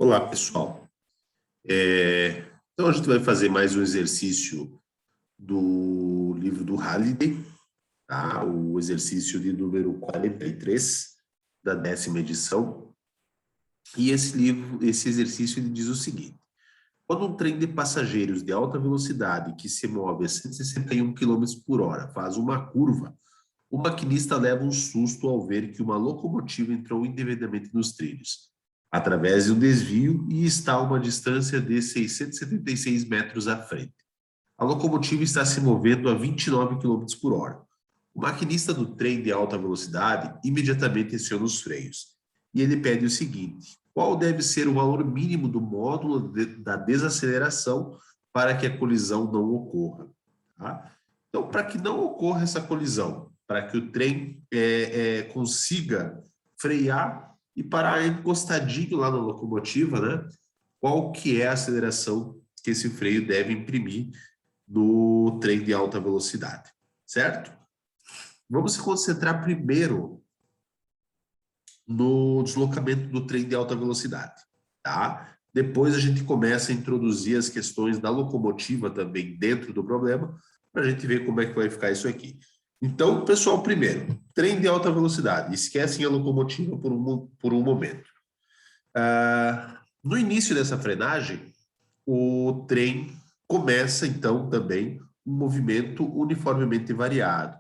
Olá, pessoal. Então, a gente vai fazer mais um exercício do livro do Halliday, tá? O exercício de número 43 da 10ª edição. E esse exercício, ele diz o seguinte: quando um trem de passageiros de alta velocidade que se move a 161 km por hora faz uma curva, o maquinista leva um susto ao ver que uma locomotiva entrou indevidamente nos trilhos, através de um desvio, e está a uma distância de 676 metros à frente. A locomotiva está se movendo a 29 km por hora. O maquinista do trem de alta velocidade imediatamente aciona os freios. E ele pede o seguinte: qual deve ser o valor mínimo do módulo da desaceleração para que a colisão não ocorra? Tá? Então, para que não ocorra essa colisão, para que o trem consiga frear e parar encostadinho lá na locomotiva, né? Qual que é a aceleração que esse freio deve imprimir no trem de alta velocidade, certo? Vamos se concentrar primeiro no deslocamento do trem de alta velocidade, tá? Depois a gente começa a introduzir as questões da locomotiva também dentro do problema, para a gente ver como é que vai ficar isso aqui. Então, pessoal, primeiro, trem de alta velocidade. Esquecem a locomotiva por um momento. No início dessa frenagem, o trem começa, então, também um movimento uniformemente variado,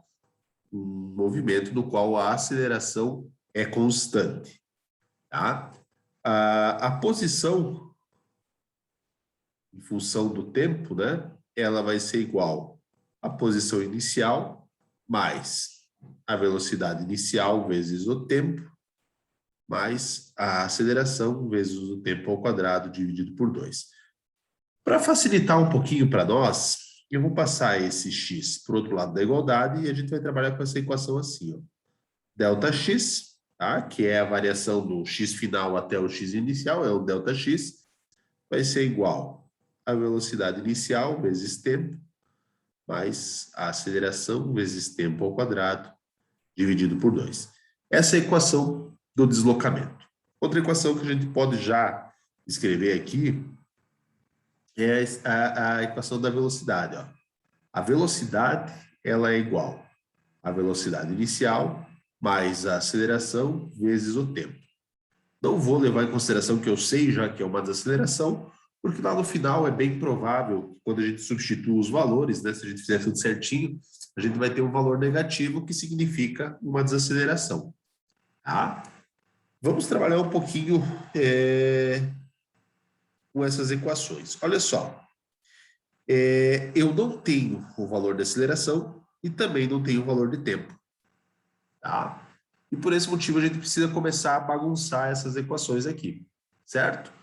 um movimento no qual a aceleração é constante, tá? A posição, em função do tempo, né, ela vai ser igual à posição inicial mais a velocidade inicial vezes o tempo, mais a aceleração vezes o tempo ao quadrado dividido por 2. Para facilitar um pouquinho para nós, eu vou passar esse x para o outro lado da igualdade e a gente vai trabalhar com essa equação assim, ó. Delta x, tá? Que é a variação do x final até o x inicial, é o delta x, vai ser igual a velocidade inicial vezes tempo, mais a aceleração vezes tempo ao quadrado, dividido por 2. Essa é a equação do deslocamento. Outra equação que a gente pode já escrever aqui é a equação da velocidade. Ó. A velocidade, ela é igual à velocidade inicial mais a aceleração vezes o tempo. Não vou levar em consideração que eu sei já que é uma desaceleração, porque lá no final é bem provável que quando a gente substitua os valores, né, se a gente fizer tudo certinho, a gente vai ter um valor negativo que significa uma desaceleração. Tá? Vamos trabalhar um pouquinho com essas equações. Olha só, eu não tenho o valor da aceleração e também não tenho o valor de tempo. Tá? E por esse motivo a gente precisa começar a bagunçar essas equações aqui, certo?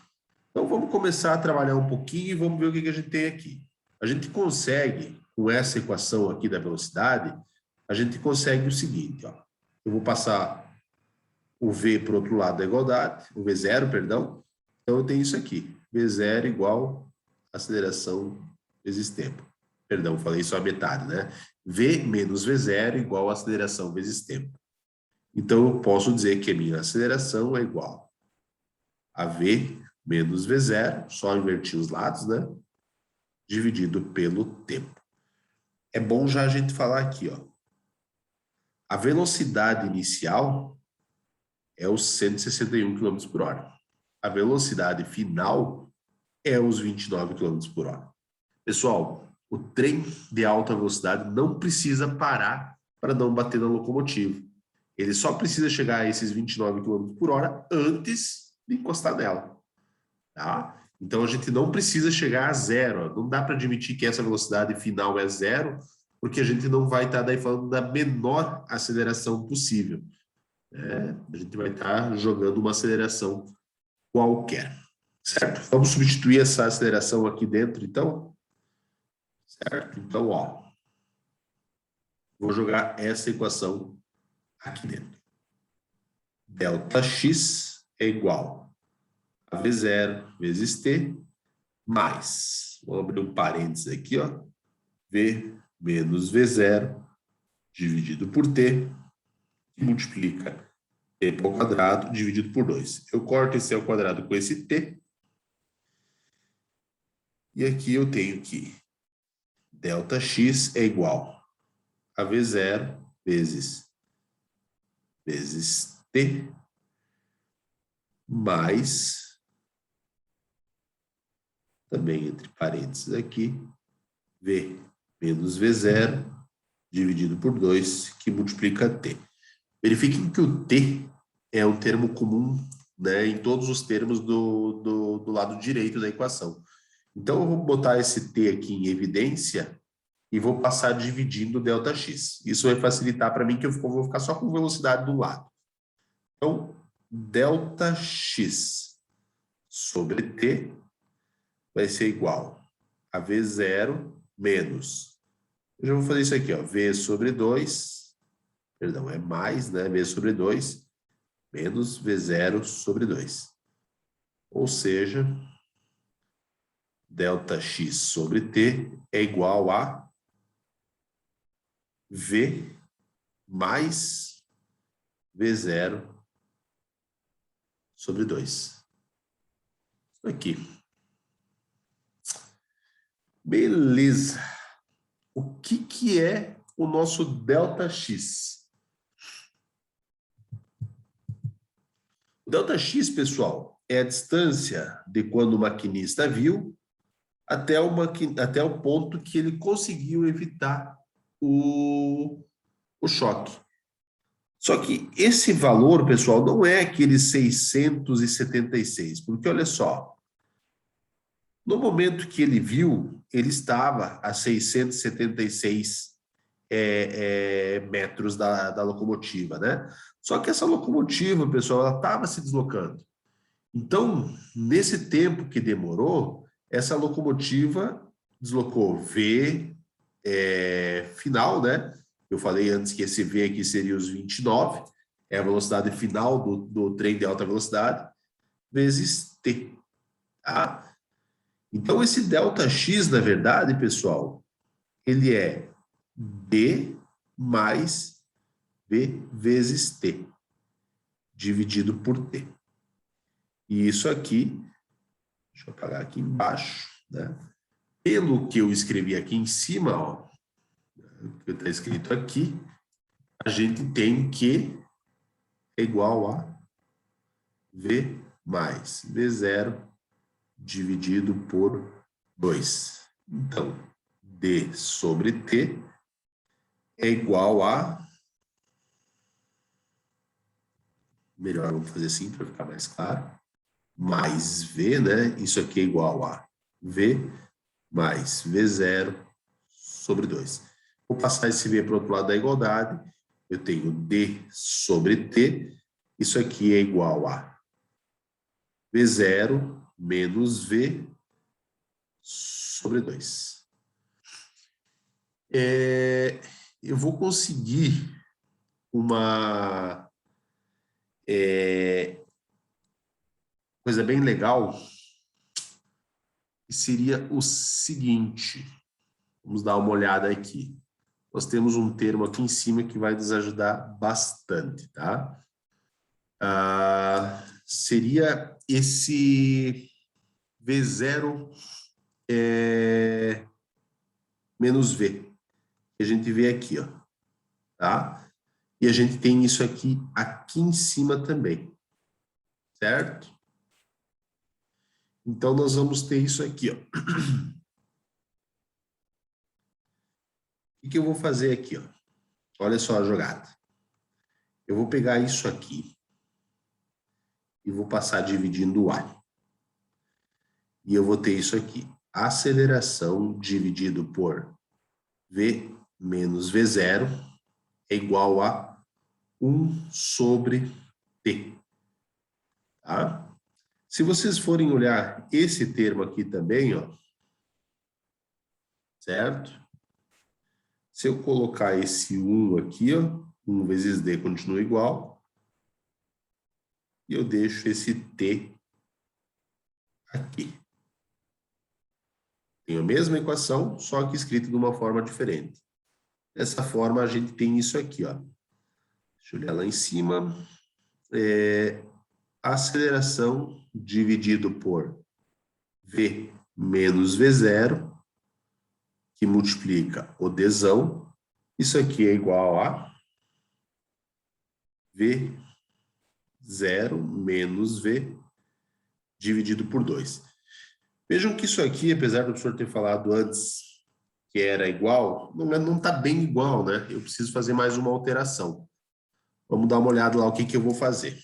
Então vamos começar a trabalhar um pouquinho e vamos ver o que a gente tem aqui. A gente consegue, com essa equação aqui da velocidade, a gente consegue o seguinte, ó. Eu vou passar o V para o outro lado da igualdade, o V0, perdão. Então eu tenho isso aqui, V0 igual aceleração vezes tempo. Perdão, falei só a metade, né? V menos V0 igual aceleração vezes tempo. Então, eu posso dizer que a minha aceleração é igual a V menos V0, só invertir os lados, né? Dividido pelo tempo. É bom já a gente falar aqui, ó. A velocidade inicial é os 161 km por hora. A velocidade final é os 29 km por hora. Pessoal, o trem de alta velocidade não precisa parar para não bater na locomotiva. Ele só precisa chegar a esses 29 km por hora antes de encostar nela. Tá? Então, a gente não precisa chegar a zero. Não dá para admitir que essa velocidade final é zero, porque a gente não vai estar daí falando da menor aceleração possível. A gente vai estar jogando uma aceleração qualquer. Certo? Vamos substituir essa aceleração aqui dentro, então? Certo? Então, ó, vou jogar essa equação aqui dentro. Delta x é igual a V0 vezes T mais, vou abrir um parênteses aqui, ó, V menos V0 dividido por T, que multiplica tempo ao quadrado dividido por 2. Eu corto esse ao quadrado com esse T, E aqui eu tenho que ΔX é igual a V0 vezes T mais, também entre parênteses aqui, V menos V0 dividido por 2, que multiplica T. Verifiquem que o T é um termo comum, né, em todos os termos do lado direito da equação. Então, eu vou botar esse T aqui em evidência e vou passar dividindo ΔX. Isso vai facilitar para mim, que eu vou ficar só com velocidade do lado. Então, ΔX sobre T vai ser igual a V0 menos. Eu já vou fazer isso aqui, ó, V sobre 2, perdão, é mais, né? V sobre 2 menos V0 sobre 2. Ou seja, ΔX sobre T é igual a V mais V0 sobre 2. Isso aqui. Beleza. O que é o nosso ΔX? O ΔX, pessoal, é a distância de quando o maquinista viu até o ponto que ele conseguiu evitar o choque. Só que esse valor, pessoal, não é aquele 676, porque olha só, no momento que ele viu, ele estava a 676 metros da locomotiva, né? Só que essa locomotiva, pessoal, ela estava se deslocando. Então, nesse tempo que demorou, essa locomotiva deslocou V final, né? Eu falei antes que esse V aqui seria os 29, é a velocidade final do trem de alta velocidade, vezes T, tá? Então, esse ΔX, na verdade, pessoal, ele é D mais V vezes T, dividido por T. E isso aqui, deixa eu apagar aqui embaixo, né? Pelo que eu escrevi aqui em cima, ó, que está escrito aqui, a gente tem que é igual a V mais V0 dividido por 2. Então, D sobre T é igual a... Melhor, vamos fazer assim para ficar mais claro. Mais V, né? Isso aqui é igual a V mais V0 sobre 2. Vou passar esse V para o outro lado da igualdade. Eu tenho D sobre T. Isso aqui é igual a V0 menos V sobre 2. Eu vou conseguir uma coisa bem legal, que seria o seguinte. Vamos dar uma olhada aqui. Nós temos um termo aqui em cima que vai nos ajudar bastante, tá? Seria esse V0 menos V, que a gente vê aqui, ó, tá? E a gente tem isso aqui em cima também, certo? Então, nós vamos ter isso aqui, ó. O que eu vou fazer aqui, ó? Olha só a jogada. Eu vou pegar isso aqui e vou passar dividindo o A. E eu vou ter isso aqui. Aceleração dividido por V menos V0 é igual a 1 sobre T. Tá? Se vocês forem olhar esse termo aqui também, ó, certo? Se eu colocar esse 1 aqui, ó, 1 vezes D continua igual, e eu deixo esse T aqui. Tem a mesma equação, só que escrita de uma forma diferente. Dessa forma, a gente tem isso aqui, ó. Deixa eu olhar lá em cima. Aceleração dividido por V menos V0, que multiplica o Dzão. Isso aqui é igual a V0 menos V dividido por 2. Vejam que isso aqui, apesar do professor ter falado antes que era igual, não está bem igual, né? Eu preciso fazer mais uma alteração. Vamos dar uma olhada lá o que eu vou fazer.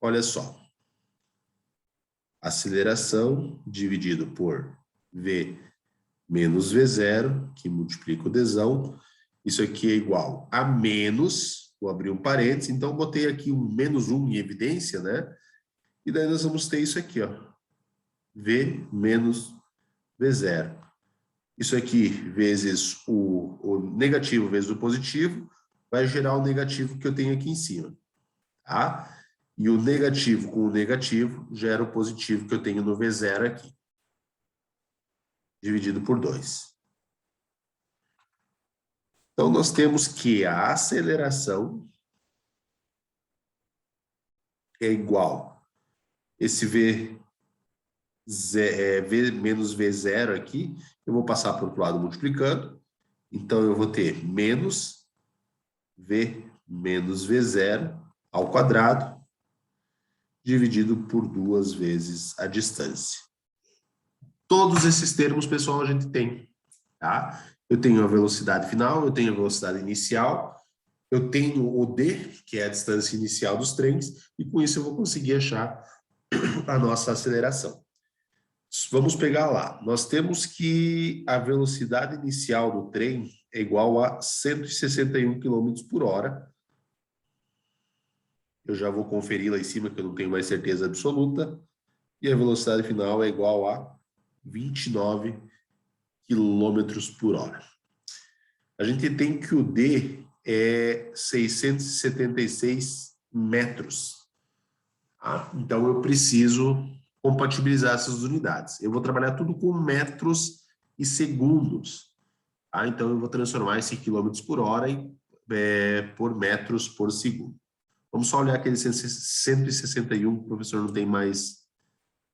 Olha só. Aceleração dividido por V menos V0, que multiplica o Dzão. Isso aqui é igual a menos, vou abrir um parênteses, então botei aqui um menos 1 em evidência, né? E daí nós vamos ter isso aqui, ó. V menos V0. Isso aqui vezes o negativo vezes o positivo vai gerar o negativo que eu tenho aqui em cima, tá? E o negativo com o negativo gera o positivo que eu tenho no V0 aqui, dividido por 2. Então, nós temos que a aceleração é igual. Esse V menos V0 aqui, eu vou passar para o outro lado multiplicando. Então, eu vou ter menos V menos V0 ao quadrado, dividido por 2 vezes a distância. Todos esses termos, pessoal, a gente tem, tá? Eu tenho a velocidade final, eu tenho a velocidade inicial, eu tenho o D, que é a distância inicial dos trens, e com isso eu vou conseguir achar a nossa aceleração. Vamos pegar lá. Nós temos que a velocidade inicial do trem é igual a 161 km por hora. Eu já vou conferir lá em cima, que eu não tenho mais certeza absoluta. E a velocidade final é igual a 29 km por hora. A gente tem que o D é 676 metros. Tá? Então, eu preciso compatibilizar essas unidades. Eu vou trabalhar tudo com metros e segundos. Tá? Então, eu vou transformar esse quilômetros por hora por metros por segundo. Vamos só olhar aquele 161, o professor não tem mais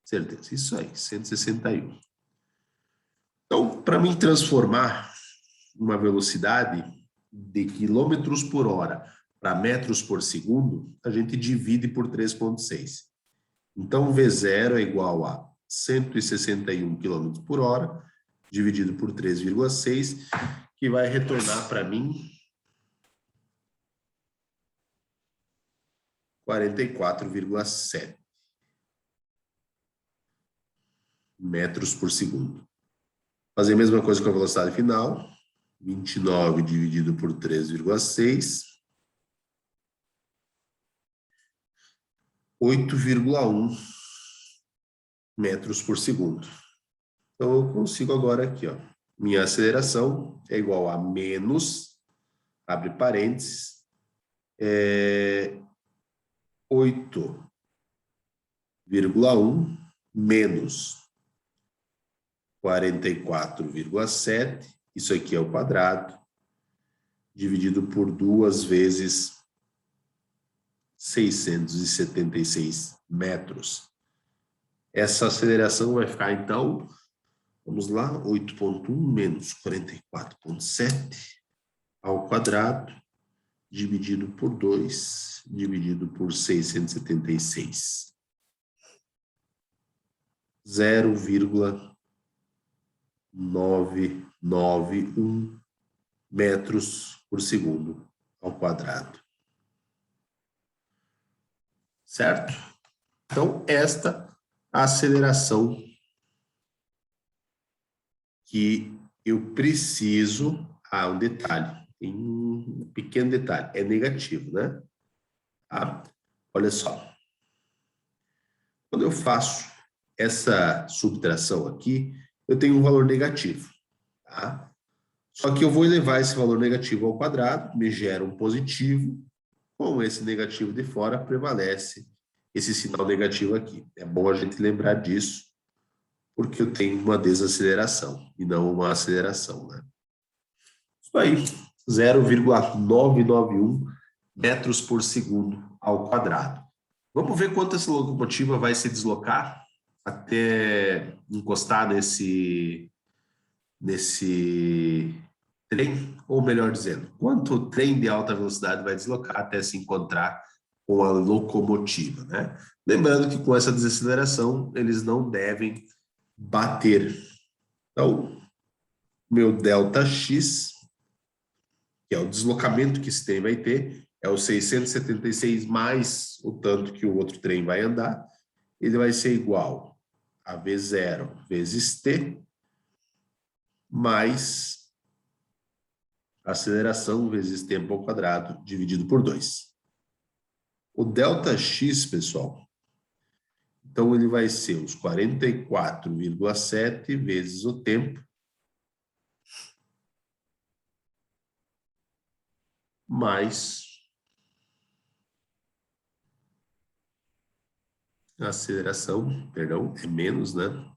certeza. Isso aí, 161. Então, para mim transformar uma velocidade de quilômetros por hora para metros por segundo, a gente divide por 3,6. Então, V0 é igual a 161 km por hora, dividido por 3,6, que vai retornar para mim 44,7 metros por segundo. Fazer a mesma coisa com a velocidade final, 29 dividido por 3,6, 8,1 metros por segundo. Então, eu consigo agora aqui, ó. Minha aceleração é igual a menos, abre parênteses, 8,1 menos 44,7, isso aqui é o quadrado, dividido por 2 vezes 676 metros. Essa aceleração vai ficar, então, vamos lá, 8,1 menos 44,7 ao quadrado, dividido por 2, dividido por 676. 0,991 metros por segundo ao quadrado. Certo? Então, esta a aceleração que eu preciso... um detalhe, tem um pequeno detalhe, é negativo, né? Tá? Olha só. Quando eu faço essa subtração aqui, eu tenho um valor negativo, tá? Só que eu vou elevar esse valor negativo ao quadrado, me gera um positivo, com esse negativo de fora prevalece esse sinal negativo aqui. É bom a gente lembrar disso, porque eu tenho uma desaceleração e não uma aceleração, né? Isso aí, 0,991 metros por segundo ao quadrado. Vamos ver quanto essa locomotiva vai se deslocar até encostar nesse trem, ou melhor dizendo, quanto o trem de alta velocidade vai deslocar até se encontrar com a locomotiva, né? Lembrando que com essa desaceleração, eles não devem bater. Então, meu ΔX, que é o deslocamento que esse trem vai ter, é o 676 mais o tanto que o outro trem vai andar, ele vai ser igual a V0 vezes T, mais aceleração vezes tempo ao quadrado, dividido por 2. O ΔX, pessoal, então ele vai ser os 44,7 vezes o tempo, mais a aceleração, perdão, é menos, né?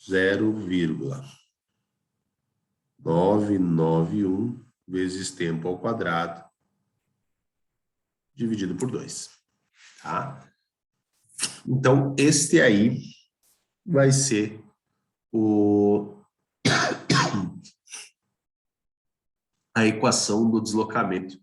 0,991 vezes tempo ao quadrado, dividido por 2. Tá? Então, este aí vai ser a equação do deslocamento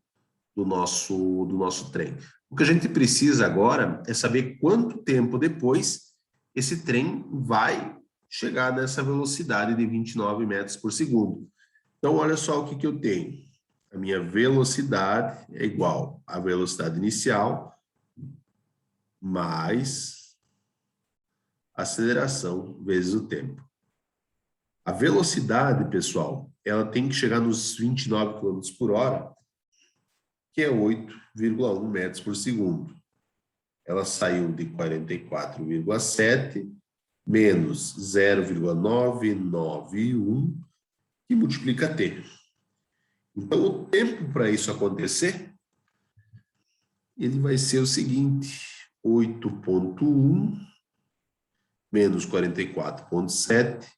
do nosso trem. O que a gente precisa agora é saber quanto tempo depois esse trem vai chegar nessa velocidade de 29 metros por segundo. Então, olha só o que eu tenho. A minha velocidade é igual à velocidade inicial mais aceleração vezes o tempo. A velocidade, pessoal, ela tem que chegar nos 29 km por hora, que é 8,1 metros por segundo. Ela saiu de 44,7 menos 0,991, que multiplica T. Então, o tempo para isso acontecer, ele vai ser o seguinte, 8,1 menos 44,7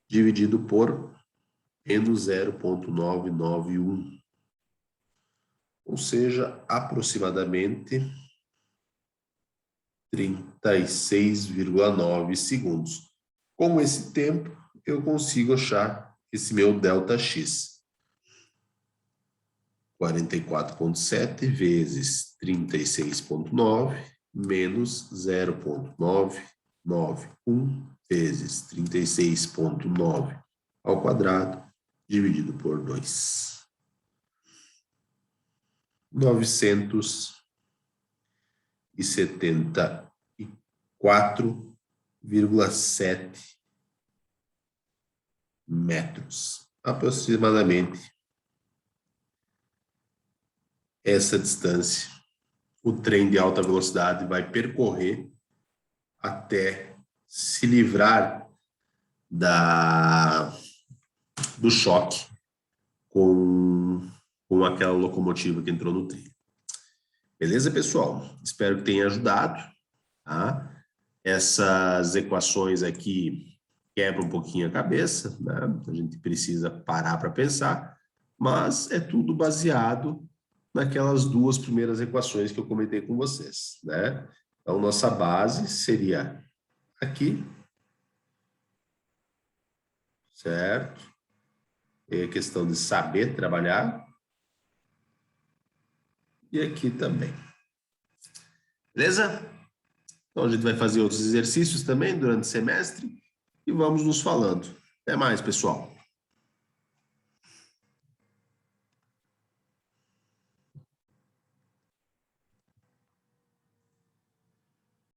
dividido por menos 0,991. Ou seja, aproximadamente 36,9 segundos. Com esse tempo, eu consigo achar esse meu ΔX. 44,7 vezes 36,9 menos 0,991 vezes 36,9 ao quadrado, dividido por 2. 974,7 metros. Aproximadamente essa distância o trem de alta velocidade vai percorrer até se livrar do choque com aquela locomotiva que entrou no trilho. Beleza, pessoal? Espero que tenha ajudado. Tá? Essas equações aqui quebram um pouquinho a cabeça, né? A gente precisa parar para pensar, mas é tudo baseado naquelas duas primeiras equações que eu comentei com vocês, né? Então, nossa base seria aqui, certo? É questão de saber trabalhar. E aqui também. Beleza? Então, a gente vai fazer outros exercícios também durante o semestre e vamos nos falando. Até mais, pessoal.